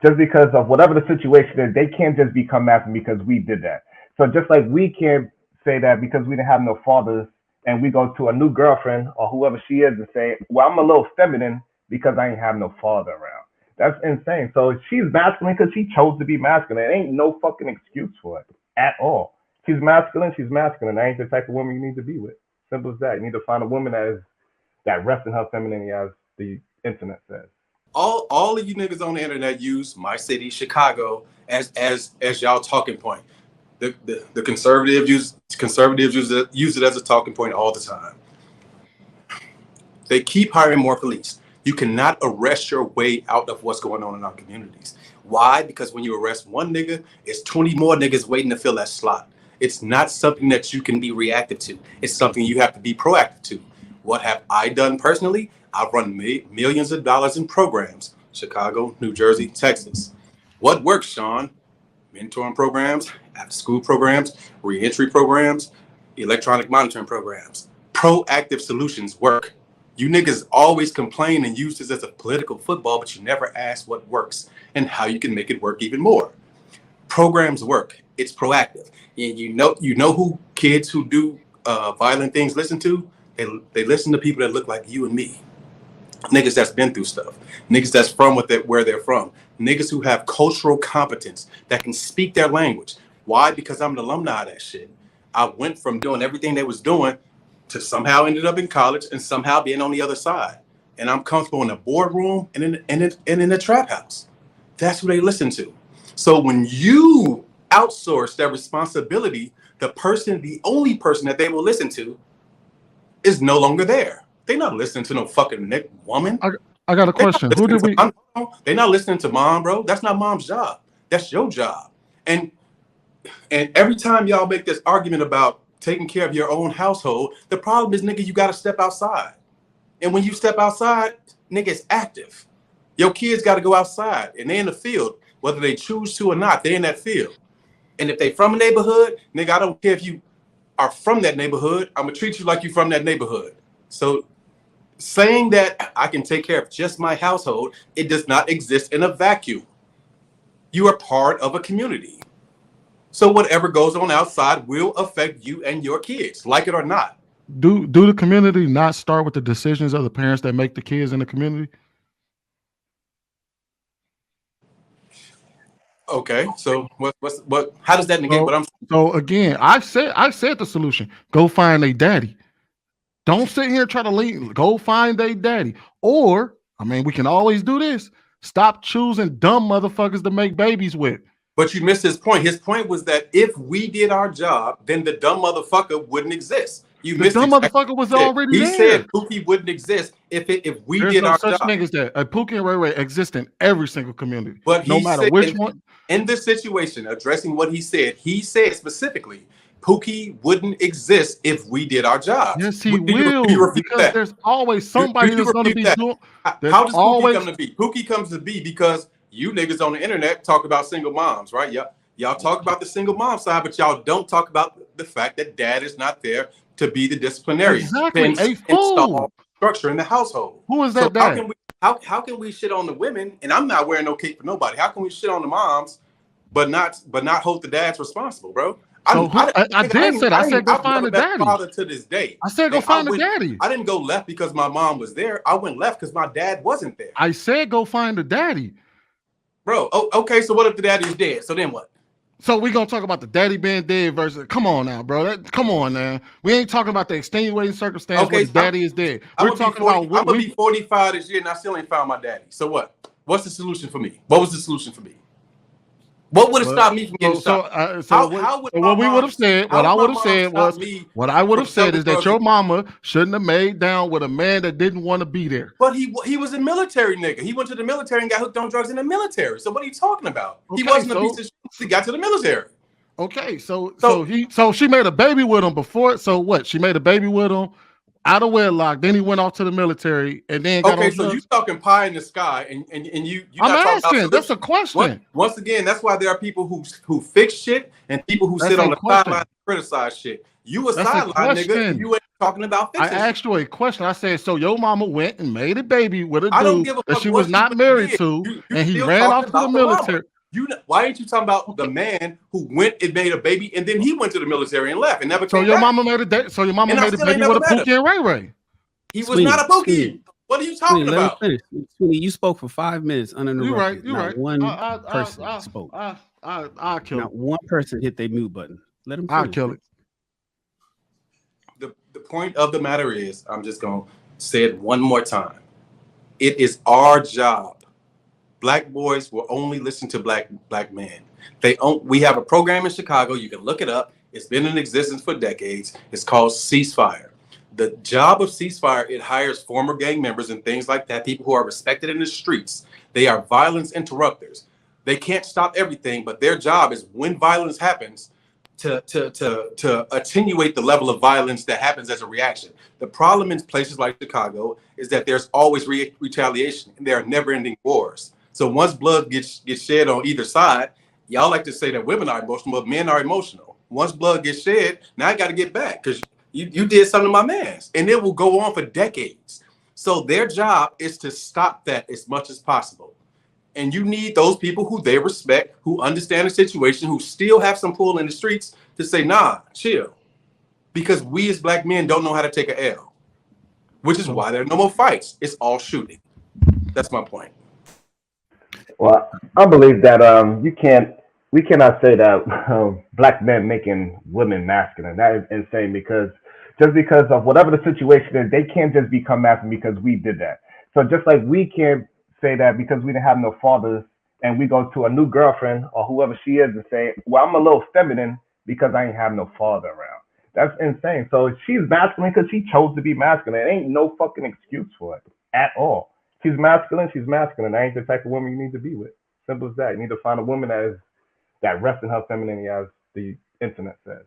just because of whatever the situation is, they can't just become masculine because we did that. So just like we can't say that because we didn't have no fathers and we go to a new girlfriend or whoever she is and say, well, I'm a little feminine because I ain't have no father around. That's insane. So she's masculine because she chose to be masculine. It ain't no fucking excuse for it at all. She's masculine. She's masculine. That ain't the type of woman you need to be with. Simple as that. You need to find a woman that rests in her femininity, as the internet says. All of you niggas on the internet use my city, Chicago, as y'all talking point. The conservatives use it as a talking point all the time. They keep hiring more police. You cannot arrest your way out of what's going on in our communities. Why? Because when you arrest one nigga, it's 20 more niggas waiting to fill that slot. It's not something that you can be reactive to. It's something you have to be proactive to. What have I done personally? I've run millions of dollars in programs. Chicago, New Jersey, Texas. What works, Sean? Mentoring programs, after-school programs, reentry programs, electronic monitoring programs. Proactive solutions work. You niggas always complain and use this as a political football, but you never ask what works and how you can make it work even more. Programs work. It's proactive. And you know who kids who do violent things listen to? They listen to people that look like you and me. Niggas that's been through stuff. Niggas that's from where they're from. Niggas who have cultural competence that can speak their language. Why? Because I'm an alumni of that shit. I went from doing everything they was doing to somehow ended up in college and somehow being on the other side. And I'm comfortable in a boardroom and in a trap house. That's who they listen to. So when you outsource that responsibility, the only person that they will listen to is no longer there. They're not listening to no fucking woman. I got a question. Who did we? They're not listening to mom, bro. That's not mom's job. That's your job. And every time y'all make this argument about taking care of your own household, the problem is, nigga, you got to step outside. And when you step outside, nigga, it's active. Your kids got to go outside and they're in the field, whether they choose to or not, they're in that field. And if they from a neighborhood, nigga, I don't care if you are from that neighborhood, I'm going to treat you like you from that neighborhood. So saying that I can take care of just my household, it does not exist in a vacuum. You are part of a community. So whatever goes on outside will affect you and your kids, like it or not. Do the community not start with the decisions of the parents that make the kids in the community? Okay, so what? How does that negate what I'm saying? So again, I said the solution. Go find a daddy. Don't sit here and try to lead. Go find a daddy. Or, I mean, we can always do this. Stop choosing dumb motherfuckers to make babies with. But you missed his point. His point was that if we did our job, then the dumb motherfucker wouldn't exist. The dumb motherfucker was already there. He said Pookie wouldn't exist if we did our job. There's no such thing as that. A Pookie and Ray Ray exist in every single community. But no matter which one. In this situation, addressing what he said specifically, Pookie wouldn't exist if we did our job. Yes, he will. Because there's always somebody that's going to be doing. How does Pookie come to be? Pookie comes to be because you niggas on the internet talk about single moms, right? Y'all talk about the single mom side, but y'all don't talk about the fact that dad is not there to be the disciplinarian. Exactly. Install structure in the household. Who is that dad? How can we shit on the women? And I'm not wearing no cape for nobody. How can we shit on the moms, but not hold the dads responsible, bro? I said go find a daddy. Father to this day. I said go find a daddy. I didn't go left because my mom was there. I went left because my dad wasn't there. I said go find a daddy. Bro, okay, so what if the daddy is dead? So then what? So we're going to talk about the daddy being dead versus, come on now, bro. Come on now. We ain't talking about the extenuating circumstance where the daddy is dead. We're talking about... I'm going to be 45 this year and I still ain't found my daddy. So what? What's the solution for me? What was the solution for me? What would have stopped me from getting shot? What I would have said is that your mama shouldn't have made down with a man that didn't want to be there. But he was a military nigga. He went to the military and got hooked on drugs in the military. So what are you talking about? Okay, he wasn't a piece of shit. He got to the military. Okay, so she made a baby with him before. So what? She made a baby with him out of wedlock. Then he went off to the military and then got on so drugs. You talking pie in the sky and you I'm asking. That's a question. Once again, that's why there are people who fix shit and people who sit on the sideline and criticize shit. You a That's a sideline nigga, and question. you ain't talking about I fixing shit. asked you a question. I said, so your mama went and made a baby with a I don't dude give a that fuck she was what she not married did. to, You and he still ran talking off to the about the mama. military. Why ain't you talking about the Okay. man who went and made a baby and then he went to the military and left and never So came your back? mama made a so your mama And I made a still ain't baby never with a met him. Pookie and Ray Ray. He was Sweeney, not a Pookie. Sweeney, What are you Sweeney, talking let him about? finish. Sweeney, you spoke for 5 minutes uninterrupted. You're Not right. one person spoke. I'll kill Not it. one person hit their mute button. Let him I'll finish. kill it. The point of the matter is, I'm just gonna say it one more time. It is our job. Black boys will only listen to black men. We have a program in Chicago. You can look it up. It's been in existence for decades. It's called Ceasefire. The job of Ceasefire, it hires former gang members and things like that, people who are respected in the streets. They are violence interrupters. They can't stop everything, but their job is when violence happens to attenuate the level of violence that happens as a reaction. The problem in places like Chicago is that there's always retaliation and there are never-ending wars. So once blood gets shed on either side, y'all like to say that women are emotional, but men are emotional. Once blood gets shed, now I got to get back because you did something to my mans, and it will go on for decades. So their job is to stop that as much as possible. And you need those people who they respect, who understand the situation, who still have some pull in the streets to say, nah, chill. Because we as black men don't know how to take an L, which is why there are no more fights. It's all shooting. That's my point. Well, I believe that we cannot say that black men making women masculine. That is insane because just because of whatever the situation is, they can't just become masculine because we did that. So just like we can't say that because we didn't have no fathers and we go to a new girlfriend or whoever she is and say, well, I'm a little feminine because I ain't have no father around. That's insane. So she's masculine because she chose to be masculine. It ain't no fucking excuse for it at all. She's masculine. She's masculine. That ain't the type of woman you need to be with. Simple as that. You need to find a woman that rests in her femininity, as the internet says.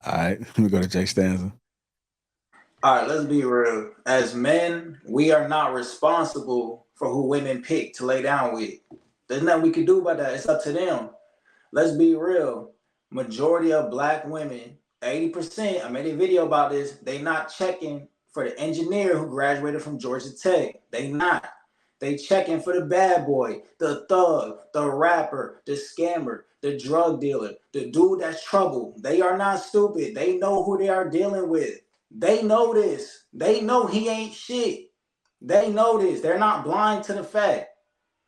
All right, let me go to Jay Stanza. All right, let's be real. As men, we are not responsible for who women pick to lay down with. There's nothing we can do about that. It's up to them. Let's be real. Majority of black women, 80%, I made a video about this, they not checking for the engineer who graduated from Georgia Tech. They not. They checking for the bad boy, the thug, the rapper, the scammer, the drug dealer, the dude that's trouble. They are not stupid. They know who they are dealing with. They know this. They know he ain't shit. They know this. They're not blind to the fact.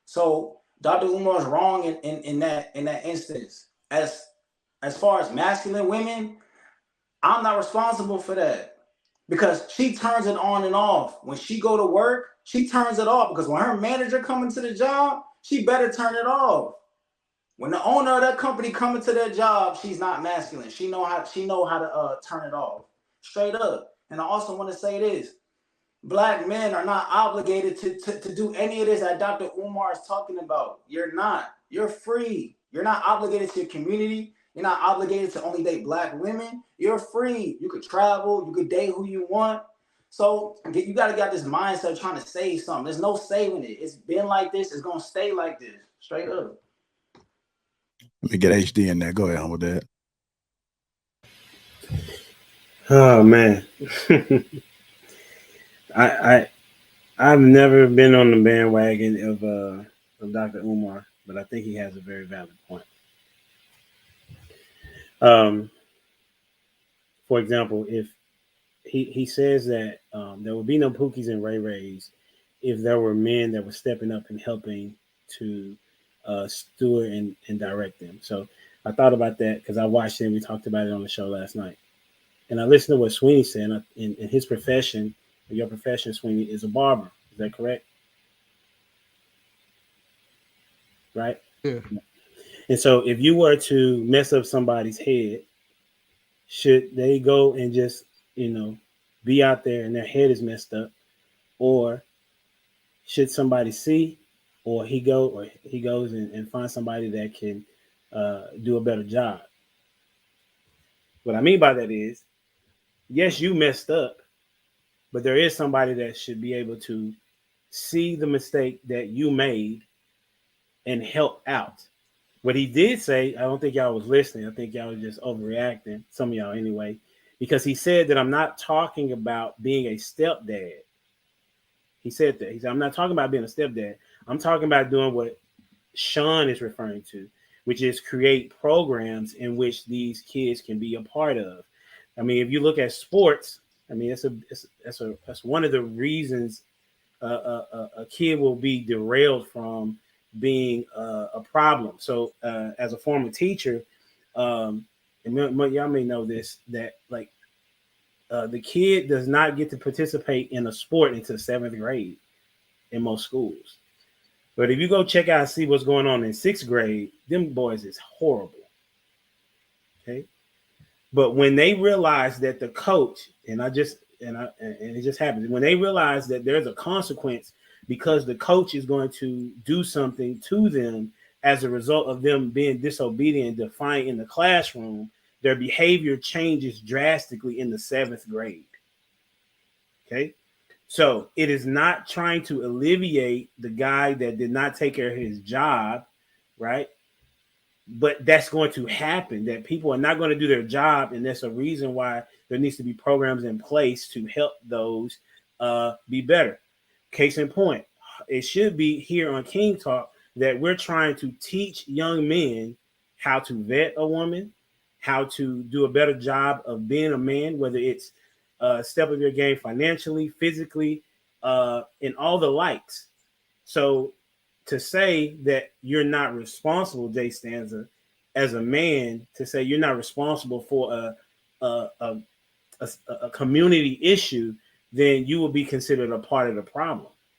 So Dr. Umar's wrong in that instance. As far as masculine women, I'm not responsible for that because she turns it on and off. When she go to work, she turns it off because when her manager coming to the job, she better turn it off. When the owner of that company coming to their job, she's not masculine. She know how to turn it off straight up. And I also want to say this. Black men are not obligated to do any of this that Dr. Umar is talking about. You're not. You're free. You're not obligated to your community. You're not obligated to only date black women. You're free. You could travel. You could date who you want. So you got to get this mindset of trying to save something. There's no saving it. It's been like this. It's going to stay like this. Straight up. Let me get HD in there. Go ahead on with that. Oh man. I've never been on the bandwagon of Dr. Umar, but I think he has a very valid point. For example, if he says that there would be no Pookies and Ray Rays if there were men that were stepping up and helping to steward and direct them. So I thought about that because I watched it and we talked about it on the show last night. And I listened to what Sweeney said. In his profession, your profession, Sweeney, is a barber. Is that correct? Right? Yeah. And so if you were to mess up somebody's head, should they go and just, be out there and their head is messed up? Or should somebody see, or he goes and finds somebody that can do a better job? What I mean by that is, yes, you messed up, but there is somebody that should be able to see the mistake that you made and help out. What he did say, I don't think y'all was listening. I think y'all was just overreacting. Some of y'all anyway, because he said that I'm not talking about being a stepdad. He said that. He said, I'm not talking about being a stepdad. I'm talking about doing what Sean is referring to, which is create programs in which these kids can be a part of. I mean, if you look at sports, I mean, that's one of the reasons a kid will be derailed from being a problem. So, as a former teacher, and y'all may know this, that like the kid does not get to participate in a sport until 7th grade in most schools. But if you go check out and see what's going on in 6th grade, them boys is horrible. Okay. But when they realize that the coach, and it just happens, when they realize that there's a consequence because the coach is going to do something to them as a result of them being disobedient, defiant in the classroom, their behavior changes drastically in the 7th grade. Okay. So it is not trying to alleviate the guy that did not take care of his job, right? But that's going to happen, that people are not going to do their job. And that's a reason why there needs to be programs in place to help those be better. Case in point, it should be here on King Talk that we're trying to teach young men how to vet a woman, how to do a better job of being a man, whether it's a step of your game financially, physically, and all the likes. So to say that you're not responsible, Jay Stanza, as a man, to say you're not responsible for a community issue, then you will be considered a part of the problem.